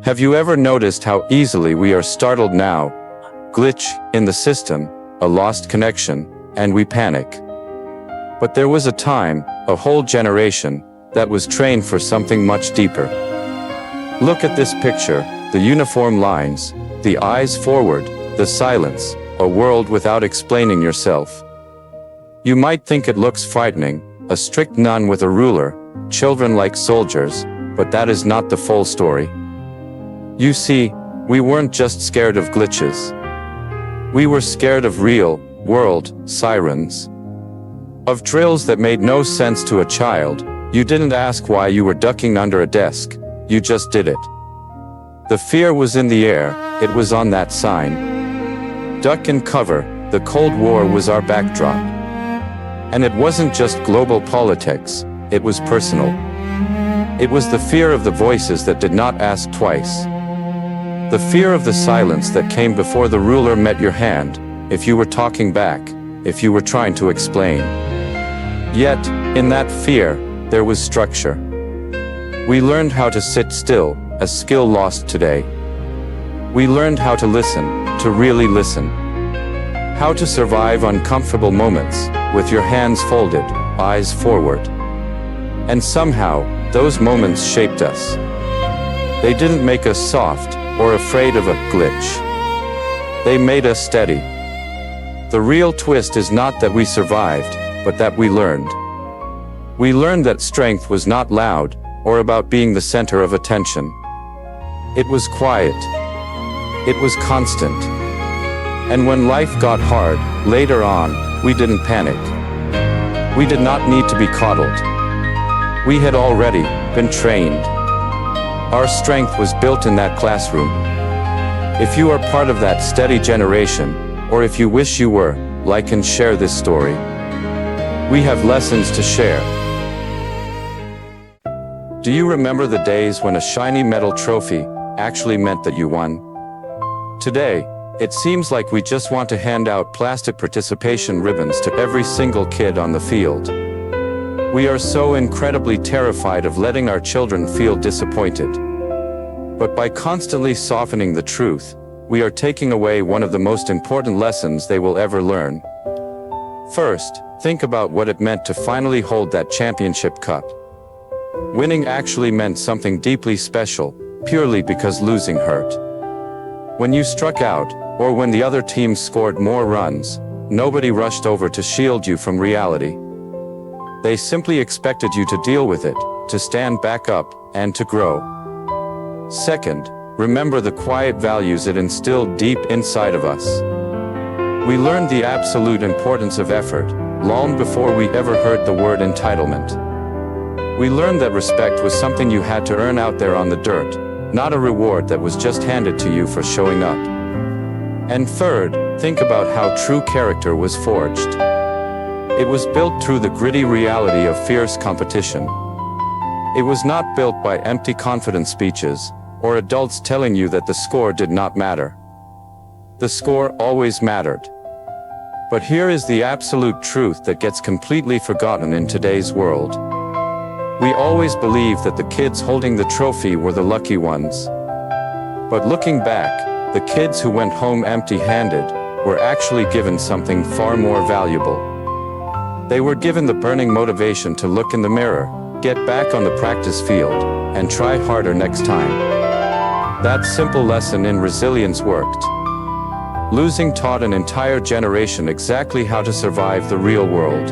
Have you ever noticed how easily we are startled now? Glitch in the system, a lost connection, and we panic. But there was a time, a whole generation, that was trained for something much deeper. Look at this picture, the uniform lines, the eyes forward, the silence, a world without explaining yourself. You might think it looks frightening, a strict nun with a ruler, children like soldiers, but that is not the full story. You see, we weren't just scared of glitches. We were scared of real, world, sirens. Of drills that made no sense to a child. You didn't ask why you were ducking under a desk, you just did it. The fear was in the air, it was on that sign. Duck and cover, the Cold War was our backdrop. And it wasn't just global politics, it was personal. It was the fear of the voices that did not ask twice. The fear of the silence that came before the ruler met your hand, if you were talking back, if you were trying to explain. Yet, in that fear, there was structure. We learned how to sit still, a skill lost today. We learned how to listen, to really listen. How to survive uncomfortable moments, with your hands folded, eyes forward. And somehow, those moments shaped us. They didn't make us soft, or afraid of a glitch. They made us steady. The real twist is not that we survived, but that we learned. We learned that strength was not loud, or about being the center of attention. It was quiet. It was constant. And when life got hard, later on, we didn't panic. We did not need to be coddled. We had already been trained. Our strength was built in that classroom. If you are part of that steady generation, or if you wish you were, like and share this story. We have lessons to share. Do you remember the days when a shiny metal trophy actually meant that you won? Today, it seems like we just want to hand out plastic participation ribbons to every single kid on the field. We are so incredibly terrified of letting our children feel disappointed. But by constantly softening the truth, we are taking away one of the most important lessons they will ever learn. First, think about what it meant to finally hold that championship cup. Winning actually meant something deeply special, purely because losing hurt. When you struck out, or when the other team scored more runs, nobody rushed over to shield you from reality. They simply expected you to deal with it, to stand back up, and to grow. Second, remember the quiet values it instilled deep inside of us. We learned the absolute importance of effort, long before we ever heard the word entitlement. We learned that respect was something you had to earn out there on the dirt, not a reward that was just handed to you for showing up. And third, think about how true character was forged. It was built through the gritty reality of fierce competition. It was not built by empty confidence speeches, or adults telling you that the score did not matter. The score always mattered. But here is the absolute truth that gets completely forgotten in today's world. We always believed that the kids holding the trophy were the lucky ones. But looking back, the kids who went home empty-handed were actually given something far more valuable. They were given the burning motivation to look in the mirror, get back on the practice field, and try harder next time. That simple lesson in resilience worked. Losing taught an entire generation exactly how to survive the real world.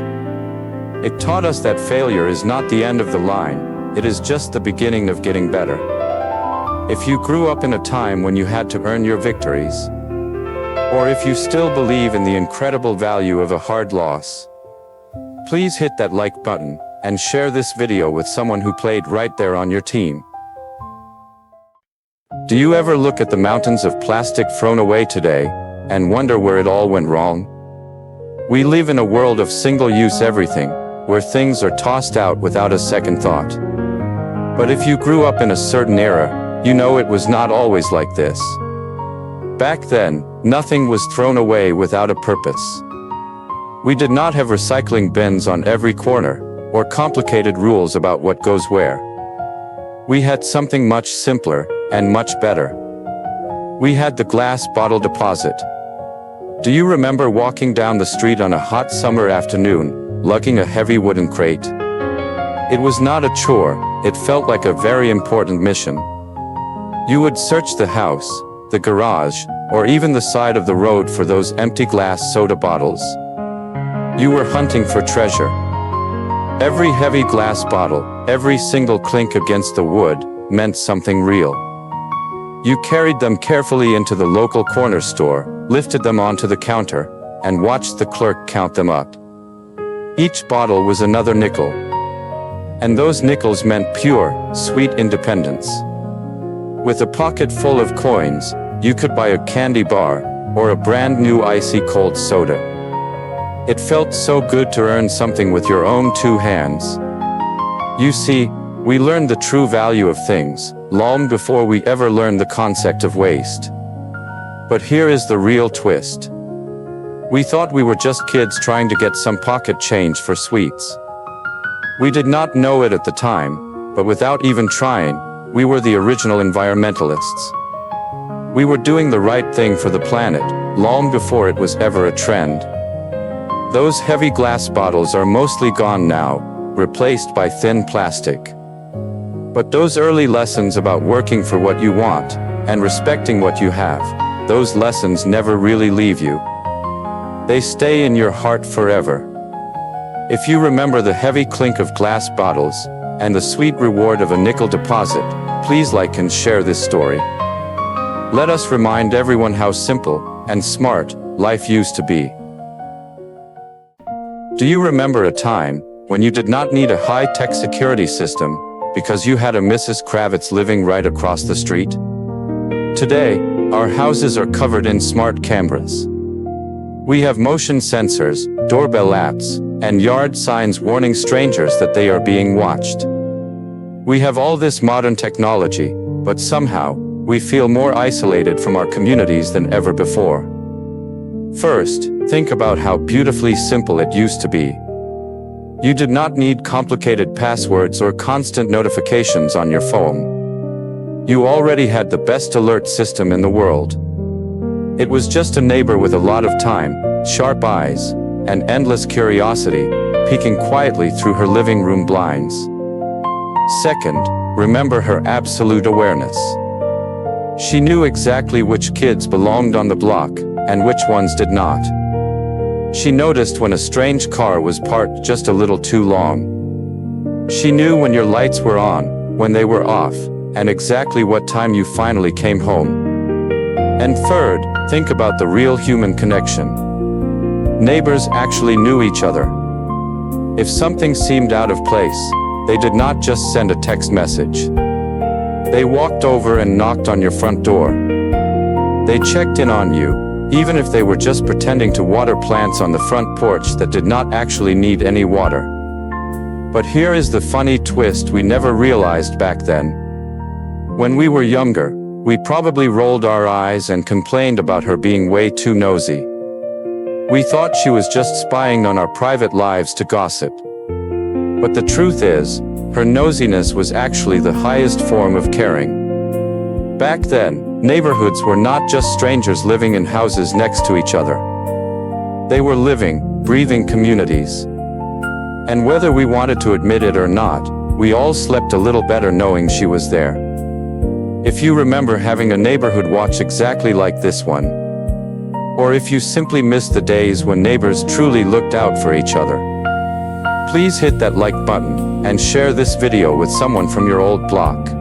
It taught us that failure is not the end of the line, it is just the beginning of getting better. If you grew up in a time when you had to earn your victories, or if you still believe in the incredible value of a hard loss, please hit that like button, and share this video with someone who played right there on your team. Do you ever look at the mountains of plastic thrown away today, and wonder where it all went wrong? We live in a world of single-use everything, where things are tossed out without a second thought. But if you grew up in a certain era, you know it was not always like this. Back then, nothing was thrown away without a purpose. We did not have recycling bins on every corner, or complicated rules about what goes where. We had something much simpler and much better. We had the glass bottle deposit. Do you remember walking down the street on a hot summer afternoon, lugging a heavy wooden crate? It was not a chore, it felt like a very important mission. You would search the house, the garage, or even the side of the road for those empty glass soda bottles. You were hunting for treasure. Every heavy glass bottle, every single clink against the wood, meant something real. You carried them carefully into the local corner store, lifted them onto the counter, and watched the clerk count them up. Each bottle was another nickel. And those nickels meant pure, sweet independence. With a pocket full of coins, you could buy a candy bar, or a brand new icy cold soda. It felt so good to earn something with your own two hands. You see, we learned the true value of things, long before we ever learned the concept of waste. But here is the real twist. We thought we were just kids trying to get some pocket change for sweets. We did not know it at the time, but without even trying, we were the original environmentalists. We were doing the right thing for the planet, long before it was ever a trend. Those heavy glass bottles are mostly gone now, replaced by thin plastic. But those early lessons about working for what you want, and respecting what you have, those lessons never really leave you. They stay in your heart forever. If you remember the heavy clink of glass bottles, and the sweet reward of a nickel deposit, please like and share this story. Let us remind everyone how simple and smart life used to be. Do you remember a time when you did not need a high-tech security system because you had a Mrs. Kravitz living right across the street? Today, our houses are covered in smart cameras. We have motion sensors, doorbell apps, and yard signs warning strangers that they are being watched. We have all this modern technology, but somehow, we feel more isolated from our communities than ever before. First, think about how beautifully simple it used to be. You did not need complicated passwords or constant notifications on your phone. You already had the best alert system in the world. It was just a neighbor with a lot of time, sharp eyes, and endless curiosity, peeking quietly through her living room blinds. Second, remember her absolute awareness. She knew exactly which kids belonged on the block, and which ones did not. She noticed when a strange car was parked just a little too long. She knew when your lights were on, when they were off, and exactly what time you finally came home. And third, think about the real human connection. Neighbors actually knew each other. If something seemed out of place, they did not just send a text message. They walked over and knocked on your front door. They checked in on you, even if they were just pretending to water plants on the front porch that did not actually need any water. But here is the funny twist we never realized back then. When we were younger, we probably rolled our eyes and complained about her being way too nosy. We thought she was just spying on our private lives to gossip. But the truth is, her nosiness was actually the highest form of caring. Back then, neighborhoods were not just strangers living in houses next to each other. They were living, breathing communities. And whether we wanted to admit it or not, we all slept a little better knowing she was there. If you remember having a neighborhood watch exactly like this one, or if you simply missed the days when neighbors truly looked out for each other, please hit that like button and share this video with someone from your old block.